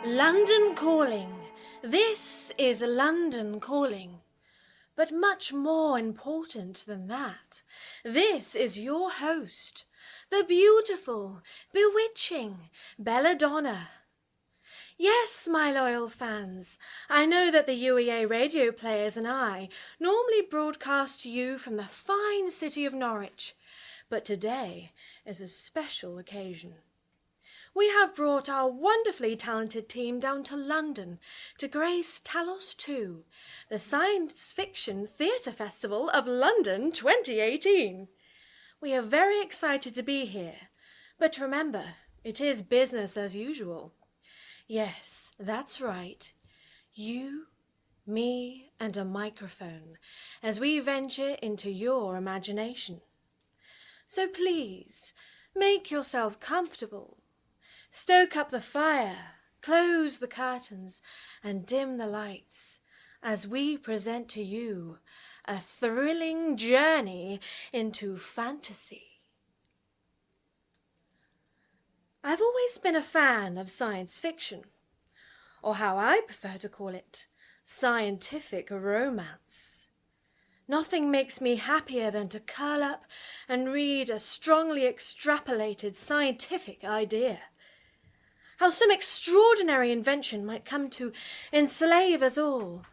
London Calling. This is London Calling. But much more important than that, this is your host, the beautiful, bewitching Belladonna. Yes, my loyal fans, I know that the UEA radio players and I normally broadcast to you from the fine city of Norwich, but today is a special occasion. We have brought our wonderfully talented team down to London to grace TALOS 2, the Science Fiction Theatre Festival of London 2018. We are very excited to be here, but remember, it is business as usual. Yes, that's right. You, me, and a microphone as we venture into your imagination. So please, make yourself comfortable. Stoke up the fire, close the curtains, and dim the lights as we present to you a thrilling journey into fantasy. I've always been a fan of science fiction, or how I prefer to call it, scientific romance. Nothing makes me happier than to curl up and read a strongly extrapolated scientific idea. How some extraordinary invention might come to enslave us all.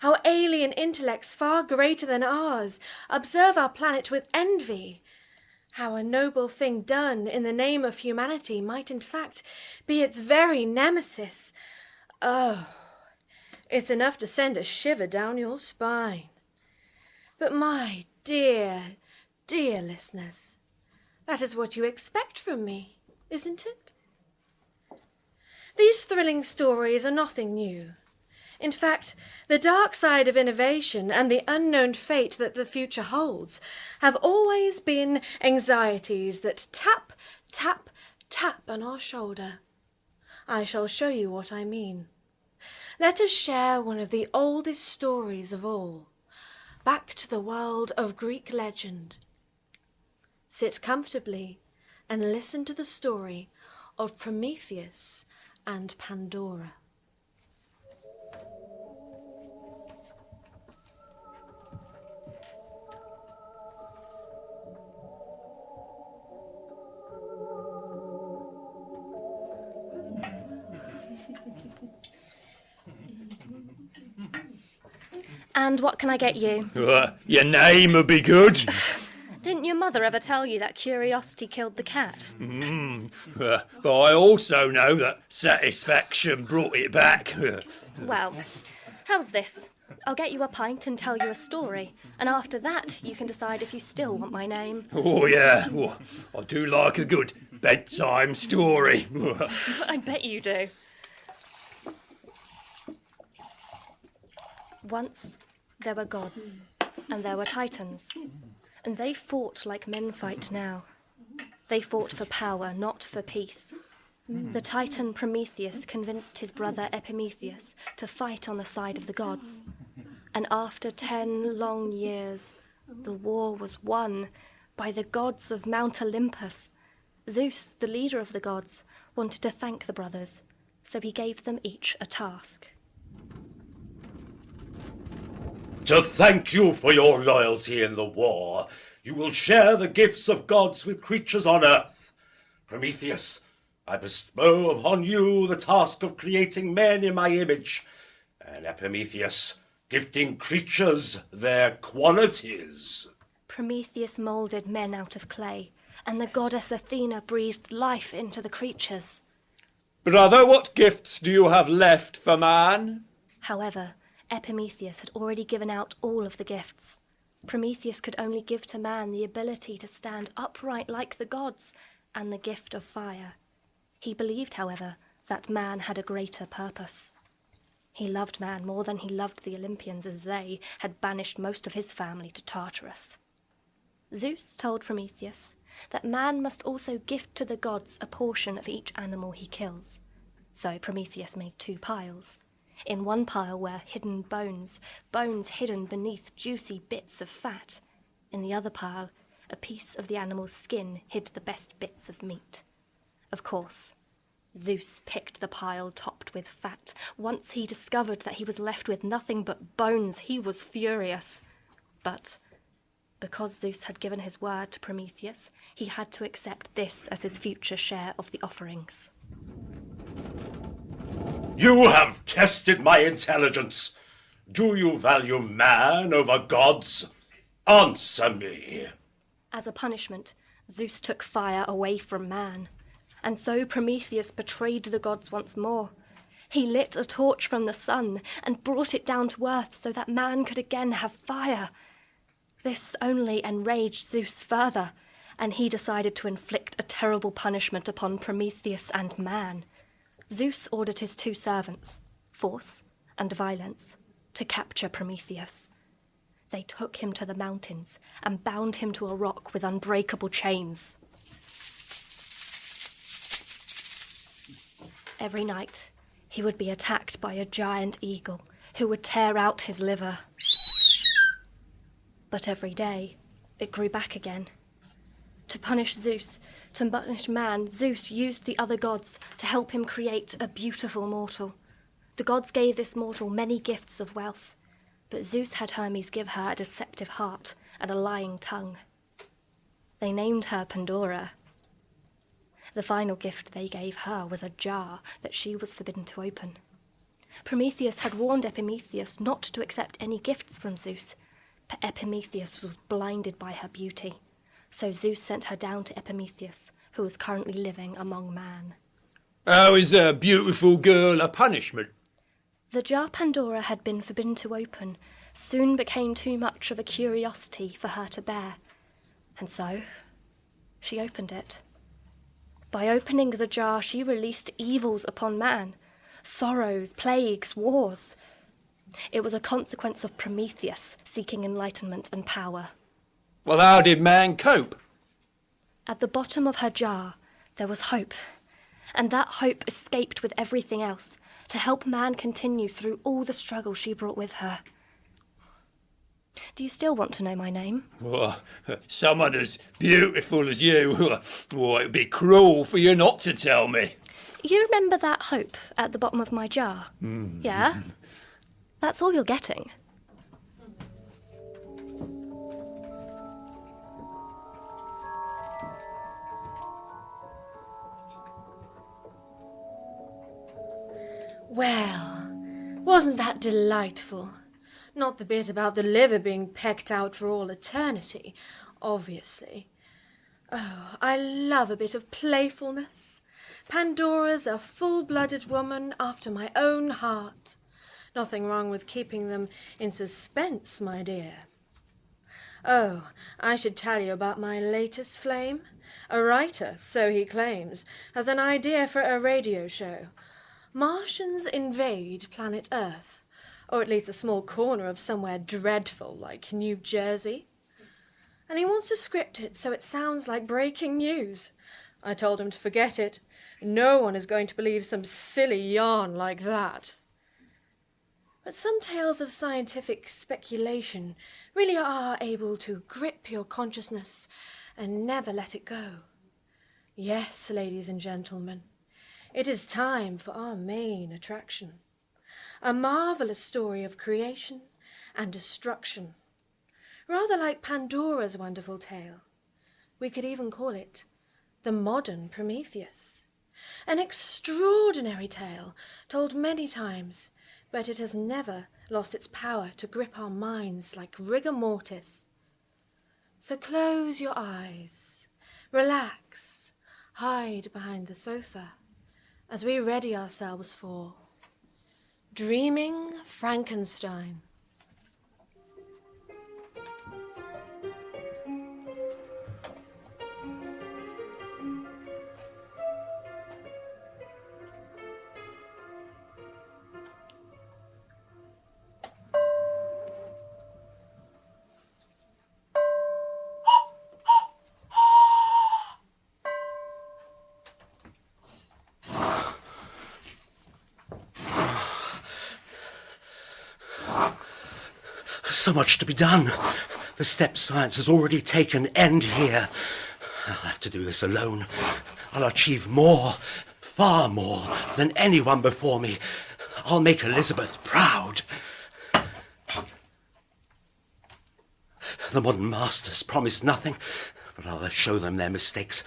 How alien intellects far greater than ours observe our planet with envy. How a noble thing done in the name of humanity might in fact be its very nemesis. Oh, it's enough to send a shiver down your spine. But my dear, dear listeners, that is what you expect from me, isn't it? These thrilling stories are nothing new. In fact, the dark side of innovation and the unknown fate that the future holds have always been anxieties that tap, tap, tap on our shoulder. I shall show you what I mean. Let us share one of the oldest stories of all, back to the world of Greek legend. Sit comfortably and listen to the story of Prometheus and Pandora. And what can I get you? Your name would be good. Didn't your mother ever tell you that curiosity killed the cat? But I also know that satisfaction brought it back. Well, how's this? I'll get you a pint and tell you a story, and after that you can decide if you still want my name. Oh, yeah. Well, I do like a good bedtime story. I bet you do. Once there were gods, and there were titans, and they fought like men fight now. They fought for power, not for peace. The titan Prometheus convinced his brother Epimetheus to fight on the side of the gods. And after 10 long years, the war was won by the gods of Mount Olympus. Zeus, the leader of the gods, wanted to thank the brothers, so he gave them each a task. To thank you for your loyalty in the war, you will share the gifts of gods with creatures on earth. Prometheus, I bestow upon you the task of creating men in my image, and Epimetheus, gifting creatures their qualities. Prometheus moulded men out of clay, and the goddess Athena breathed life into the creatures. Brother, what gifts do you have left for man? However, Epimetheus had already given out all of the gifts. Prometheus could only give to man the ability to stand upright like the gods and the gift of fire. He believed, however, that man had a greater purpose. He loved man more than he loved the Olympians, as they had banished most of his family to Tartarus. Zeus told Prometheus that man must also gift to the gods a portion of each animal he kills. So Prometheus made 2 piles. In one pile were hidden bones hidden beneath juicy bits of fat. In the other pile, a piece of the animal's skin hid the best bits of meat. Of course, Zeus picked the pile topped with fat. Once he discovered that he was left with nothing but bones, he was furious. But because Zeus had given his word to Prometheus, he had to accept this as his future share of the offerings. You have tested my intelligence. Do you value man over gods? Answer me. As a punishment, Zeus took fire away from man. And so Prometheus betrayed the gods once more. He lit a torch from the sun and brought it down to earth so that man could again have fire. This only enraged Zeus further, and he decided to inflict a terrible punishment upon Prometheus and man. Zeus ordered his 2 servants, Force and Violence, to capture Prometheus. They took him to the mountains and bound him to a rock with unbreakable chains. Every night, he would be attacked by a giant eagle who would tear out his liver. But every day, it grew back again. To punish man, Zeus used the other gods to help him create a beautiful mortal. The gods gave this mortal many gifts of wealth, but Zeus had Hermes give her a deceptive heart and a lying tongue. They named her Pandora. The final gift they gave her was a jar that she was forbidden to open. Prometheus had warned Epimetheus not to accept any gifts from Zeus, but Epimetheus was blinded by her beauty. So Zeus sent her down to Epimetheus, who was currently living among man. How is a beautiful girl a punishment? The jar Pandora had been forbidden to open soon became too much of a curiosity for her to bear, and so she opened it. By opening the jar, she released evils upon man, sorrows, plagues, wars. It was a consequence of Prometheus seeking enlightenment and power. Well, how did man cope? At the bottom of her jar, there was hope, and that hope escaped with everything else to help man continue through all the struggle she brought with her. Do you still want to know my name? Well, someone as beautiful as you, well, it'd be cruel for you not to tell me. You remember that hope at the bottom of my jar? Yeah? That's all you're getting. Well, wasn't that delightful? Not the bit about the liver being pecked out for all eternity, obviously. Oh, I love a bit of playfulness. Pandora's a full-blooded woman after my own heart. Nothing wrong with keeping them in suspense, my dear. Oh, I should tell you about my latest flame. A writer, so he claims, has an idea for a radio show. Martians invade planet Earth, or at least a small corner of somewhere dreadful like New Jersey. And he wants to script it so it sounds like breaking news. I told him to forget it. No one is going to believe some silly yarn like that. But some tales of scientific speculation really are able to grip your consciousness and never let it go. Yes, ladies and gentlemen, it is time for our main attraction. A marvelous story of creation and destruction. Rather like Pandora's wonderful tale. We could even call it the modern Prometheus. An extraordinary tale told many times, but it has never lost its power to grip our minds like rigor mortis. So close your eyes, relax, hide behind the sofa, as we ready ourselves for Dreaming Frankenstein. So much to be done. The step science has already taken end here. I'll have to do this alone. I'll achieve more, far more than anyone before me. I'll make Elizabeth proud. The modern masters promise nothing, but I'll show them their mistakes.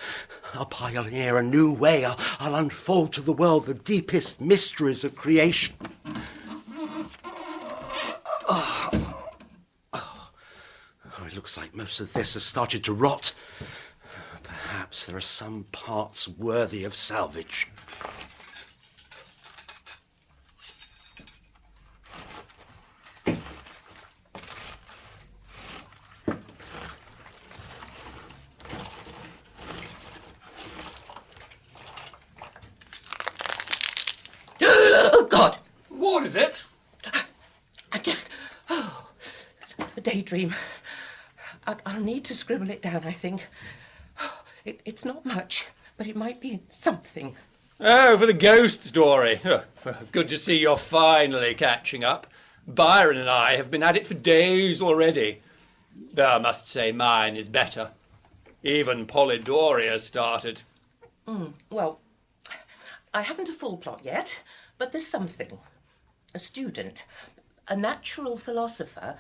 I'll pioneer a new way. I'll unfold to the world the deepest mysteries of creation. It looks like most of this has started to rot. Perhaps there are some parts worthy of salvage. Oh, God! What is it? A daydream. I'll need to scribble it down, I think. It's not much, but it might be something. Oh, for the ghost story. Good to see you're finally catching up. Byron and I have been at it for days already. Though I must say mine is better. Even Polydoria's started. Well, I haven't a full plot yet, but there's something. A student, a natural philosopher,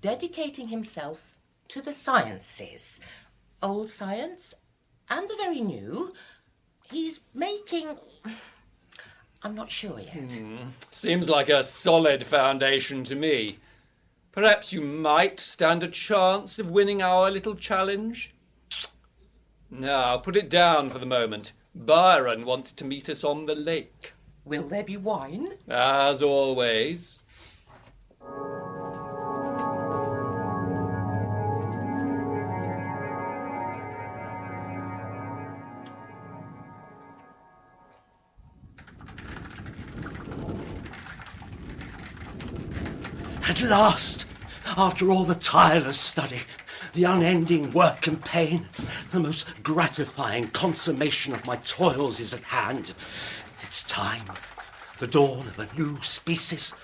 dedicating himself to the sciences. Old science and the very new. He's making... I'm not sure yet. Seems like a solid foundation to me. Perhaps you might stand a chance of winning our little challenge? Now, put it down for the moment. Byron wants to meet us on the lake. Will there be wine? As always. At last, after all the tireless study, the unending work and pain, the most gratifying consummation of my toils is at hand. It's time, the dawn of a new species,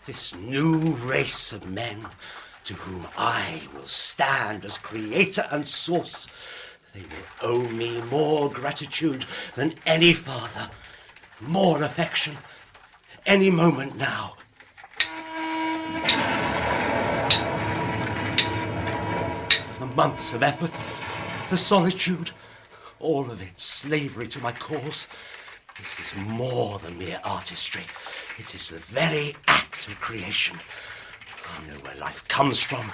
this new race of men to whom I will stand as creator and source. They will owe me more gratitude than any father, more affection, any moment now. The months of effort, the solitude, all of it slavery to my cause. This is more than mere artistry. It is the very act of creation. I know where life comes from.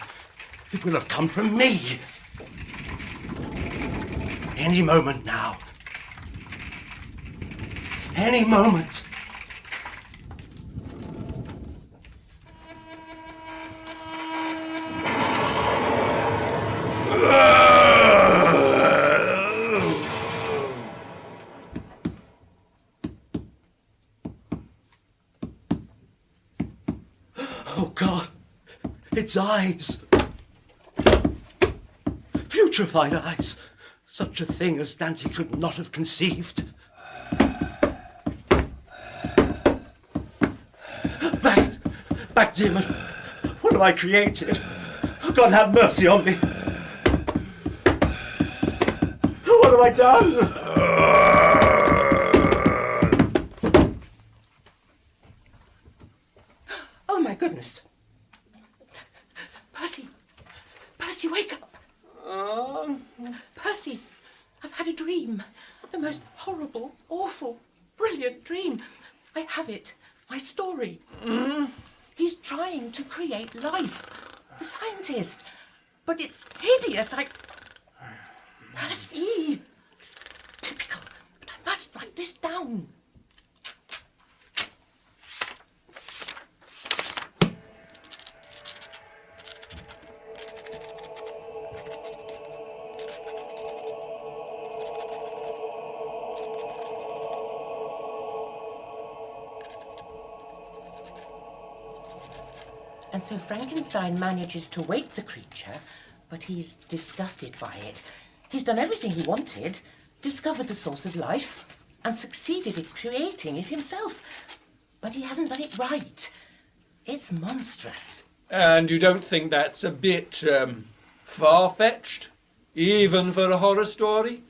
It will have come from me. Any moment now. Any moment. Oh, God, its eyes. Putrefied eyes. Such a thing as Dante could not have conceived. Back, demon. What have I created? God, have mercy on me. What have I done? Oh, my goodness. Percy, wake up. Percy, I've had a dream. The most horrible, awful, brilliant dream. I have it. My story. He's trying to create life. The scientist. But it's hideous. Percy! Typical. But I must write this down. And so Frankenstein manages to wake the creature, but he's disgusted by it. He's done everything he wanted, discovered the source of life, and succeeded in creating it himself. But he hasn't done it right. It's monstrous. And you don't think that's a bit, far-fetched? Even for a horror story?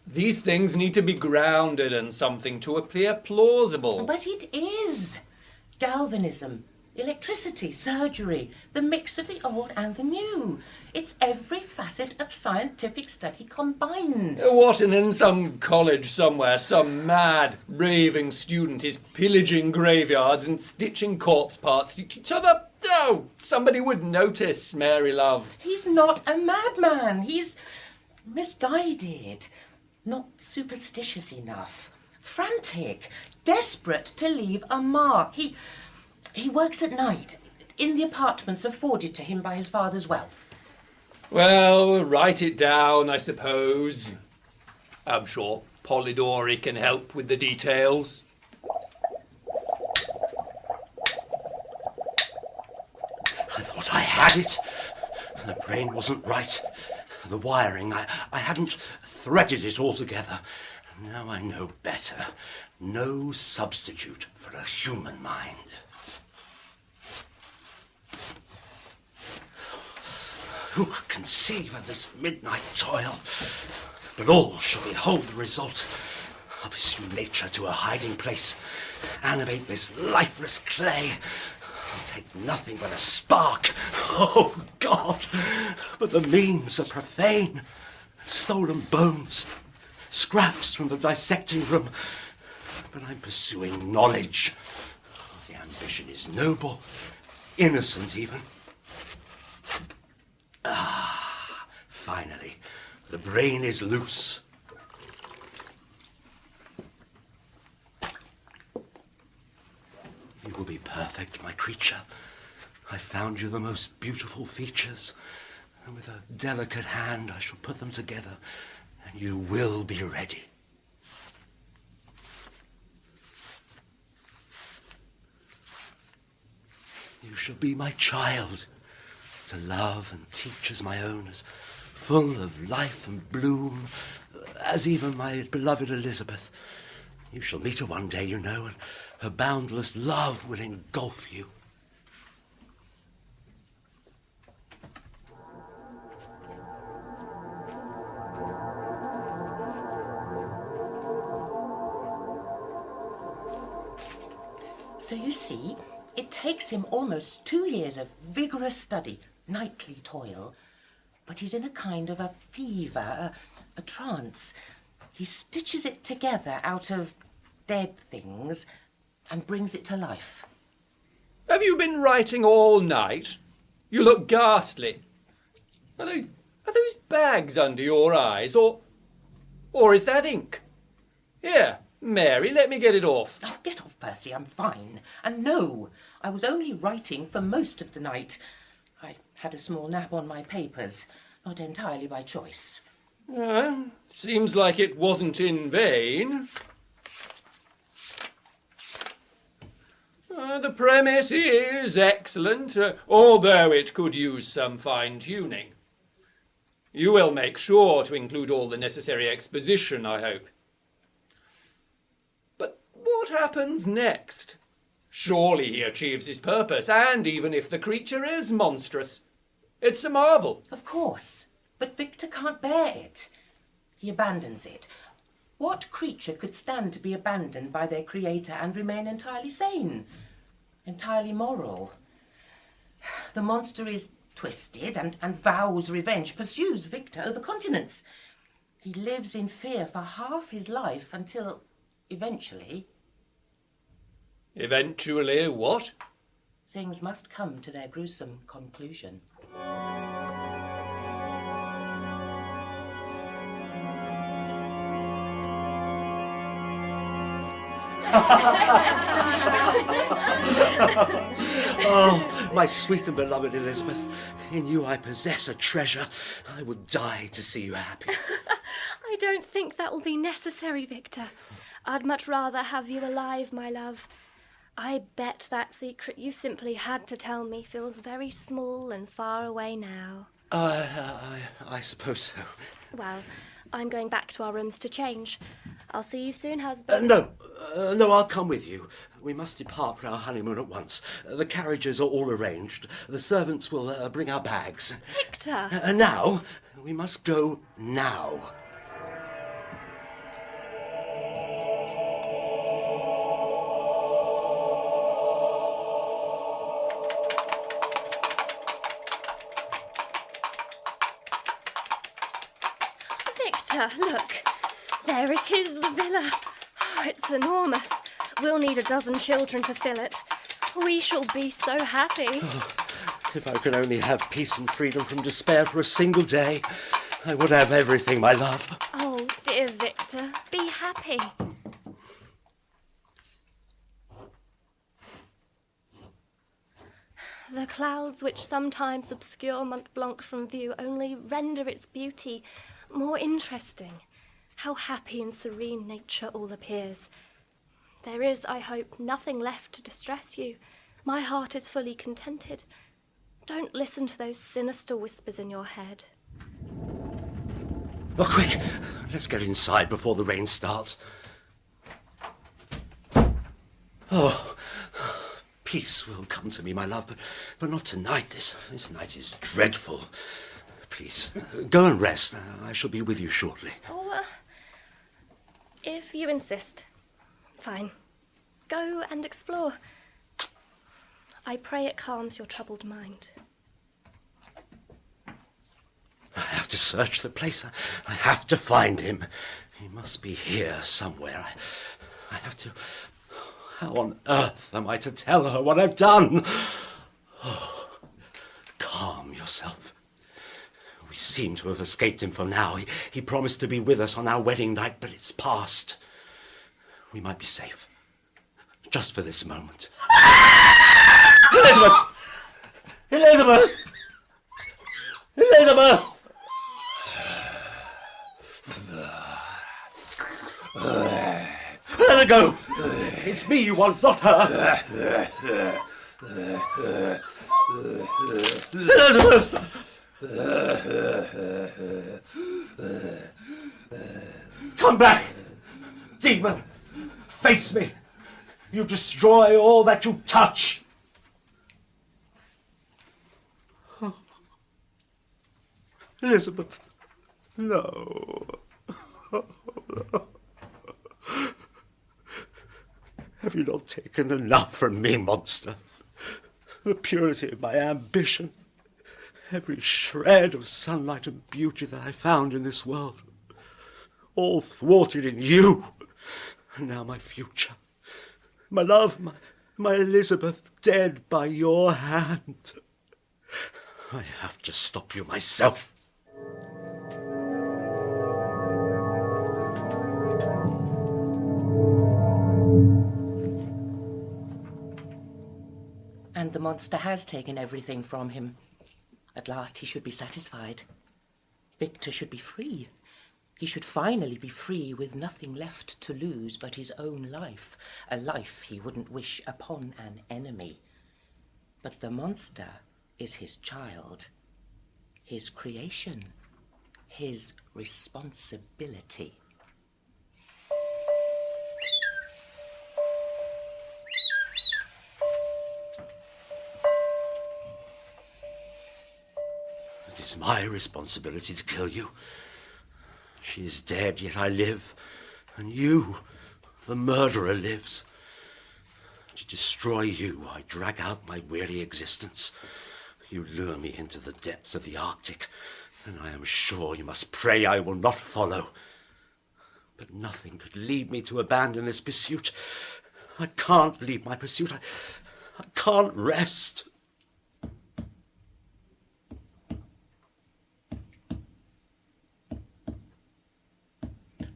These things need to be grounded in something to appear plausible. But it is. Galvanism, electricity, surgery, the mix of the old and the new. It's every facet of scientific study combined. What, and in some college somewhere, some mad, raving student is pillaging graveyards and stitching corpse parts to each other? Oh, somebody would notice, Mary love. He's not a madman. He's misguided, not superstitious enough, frantic, desperate to leave a mark. He works at night in the apartments afforded to him by his father's wealth. Well, write it down, I suppose. I'm sure Polidori can help with the details. I thought I had it. The brain wasn't right. The wiring, I hadn't threaded it all together. Now I know better. No substitute for a human mind. Who could conceive of this midnight toil? But all shall behold the result. I'll pursue nature to a hiding place, animate this lifeless clay. I'll take nothing but a spark. Oh, God! But the means are profane. Stolen bones, scraps from the dissecting room. But I'm pursuing knowledge. The ambition is noble, innocent even. Finally, the brain is loose. You will be perfect, my creature. I found you the most beautiful features, and with a delicate hand I shall put them together, and you will be ready. You shall be my child, to love and teach as my own, as full of life and bloom as even my beloved Elizabeth. You shall meet her one day, you know, and her boundless love will engulf you. So you see, it takes him almost 2 years of vigorous study, nightly toil, but he's in a kind of a fever, a trance. He stitches it together out of dead things and brings it to life. Have you been writing all night? You look ghastly. Are those bags under your eyes, or is that ink? Here, Mary, let me get it off. Oh, get off, Percy, I'm fine. And no, I was only writing for most of the night. I had a small nap on my papers, not entirely by choice. Seems like it wasn't in vain. The premise is excellent, although it could use some fine-tuning. You will make sure to include all the necessary exposition, I hope. But what happens next? Surely he achieves his purpose, and even if the creature is monstrous, it's a marvel. Of course, but Victor can't bear it. He abandons it. What creature could stand to be abandoned by their creator and remain entirely sane, entirely moral? The monster is twisted and vows revenge, pursues Victor over continents. He lives in fear for half his life until, eventually... Eventually what? Things must come to their gruesome conclusion. Oh, my sweet and beloved Elizabeth, in you I possess a treasure. I would die to see you happy. I don't think that will be necessary, Victor. I'd much rather have you alive, my love. I bet that secret you simply had to tell me feels very small and far away now. I suppose so. Well, I'm going back to our rooms to change. I'll see you soon, husband. No, I'll come with you. We must depart for our honeymoon at once. The carriages are all arranged. The servants will bring our bags. Victor! Now, we must go now. villa, look. There it is, the villa. Oh, it's enormous. We'll need 12 children to fill it. We shall be so happy. Oh, if I could only have peace and freedom from despair for a single day, I would have everything, my love. Oh, dear Victor, be happy. The clouds which sometimes obscure Mont Blanc from view only render its beauty more interesting. How happy and serene nature all appears. There is, I hope, nothing left to distress you. My heart is fully contented. Don't listen to those sinister whispers in your head. Oh, quick! Let's get inside before the rain starts. Oh, peace will come to me, my love, but not tonight. This night is dreadful. Please, go and rest. I shall be with you shortly. Oh, if you insist. Fine. Go and explore. I pray it calms your troubled mind. I have to search the place. I have to find him. He must be here somewhere. I have to... How on earth am I to tell her what I've done? Oh, calm yourself. We seem to have escaped him for now. He promised to be with us on our wedding night, but it's past. We might be safe. Just for this moment. Elizabeth! Elizabeth! Elizabeth! Let her go! It's me you want, not her! Elizabeth! Come back! Demon! Face me! You destroy all that you touch! Oh. Elizabeth, no. Oh, no. Have you not taken enough from me, monster? The purity of my ambition, every shred of sunlight and beauty that I found in this world, all thwarted in you. And now my future, my love, my Elizabeth, dead by your hand. I have to stop you myself. And the monster has taken everything from him. At last he should be satisfied. Victor should be free. He should finally be free with nothing left to lose but his own life, a life he wouldn't wish upon an enemy. But the monster is his child, his creation, his responsibility. It is my responsibility to kill you. She is dead, yet I live, and you, the murderer, lives. To destroy you, I drag out my weary existence. You lure me into the depths of the Arctic, and I am sure you must pray I will not follow. But nothing could lead me to abandon this pursuit. I can't leave my pursuit. I can't rest.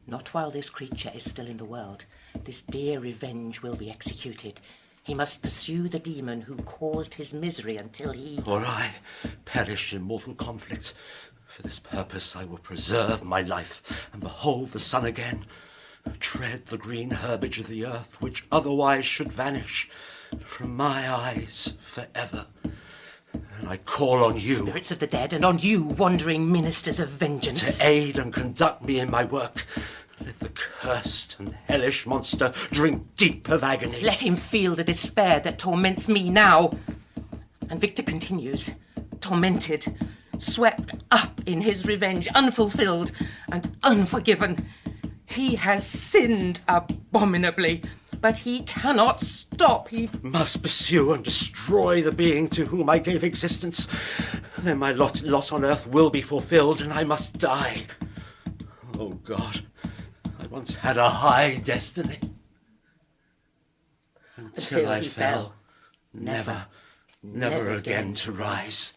Not while this creature is still in the world. This dear revenge will be executed. He must pursue the demon who caused his misery until he... Or I perish in mortal conflict. For this purpose I will preserve my life and behold the sun again. Tread the green herbage of the earth, which otherwise should vanish from my eyes forever. And I call on you... Spirits of the dead, and on you, wandering ministers of vengeance. To aid and conduct me in my work. Let the cursed and hellish monster drink deep of agony. Let him feel the despair that torments me now. And Victor continues, tormented, swept up in his revenge, unfulfilled and unforgiven. He has sinned abominably, but he cannot stop. He must pursue and destroy the being to whom I gave existence. Then my lot on earth will be fulfilled, and I must die. Oh God, I once had a high destiny. Until I he fell, never again to rise.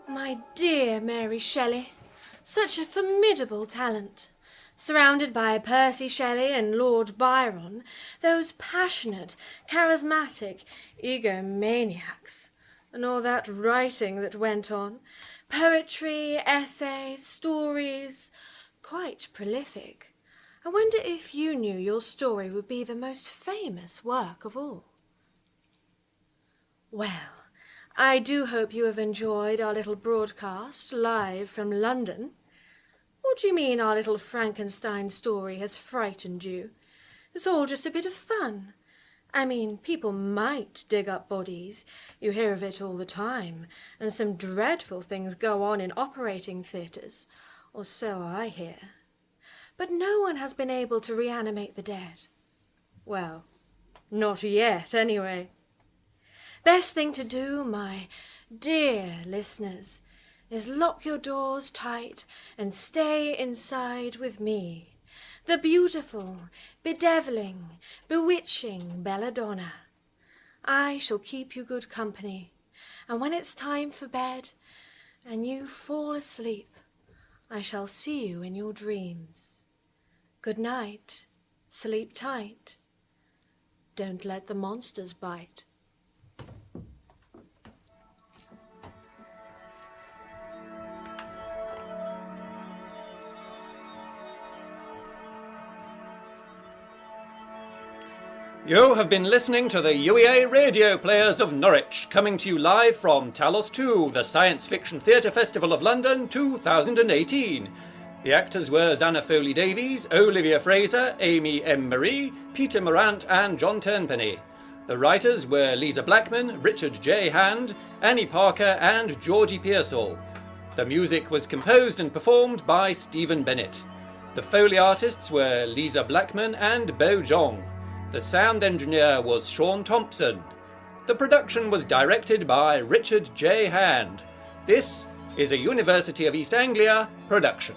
My dear Mary Shelley, such a formidable talent. Surrounded by Percy Shelley and Lord Byron, those passionate, charismatic egomaniacs, and all that writing that went on, poetry, essays, stories, quite prolific. I wonder if you knew your story would be the most famous work of all. Well, I do hope you have enjoyed our little broadcast live from London. What do you mean our little Frankenstein story has frightened you? It's all just a bit of fun. I mean, people might dig up bodies. You hear of it all the time, and some dreadful things go on in operating theatres, or so I hear. But no one has been able to reanimate the dead. Well, not yet, anyway. Best thing to do, my dear listeners, is lock your doors tight and stay inside with me, the beautiful, bedeviling, bewitching belladonna. I shall keep you good company, and when it's time for bed and you fall asleep, I shall see you in your dreams. Good night, sleep tight. Don't let the monsters bite. You have been listening to the UEA Radio Players of Norwich, coming to you live from TALOS 2, the Science Fiction Theatre Festival of London 2018. The actors were Zanna Foley-Davis, Olivia Frazer, Amie M. Marie, Peter Morrant and John Turnpenny. The writers were Lisa Blackman, Richard J. Hand, Annie Parker and Georgie Pearsall. The music was composed and performed by Stephen Bennett. The Foley artists were Lisa Blackman and Bo Jong. The sound engineer was Sean Thompson. The production was directed by Richard J. Hand. This is a University of East Anglia production.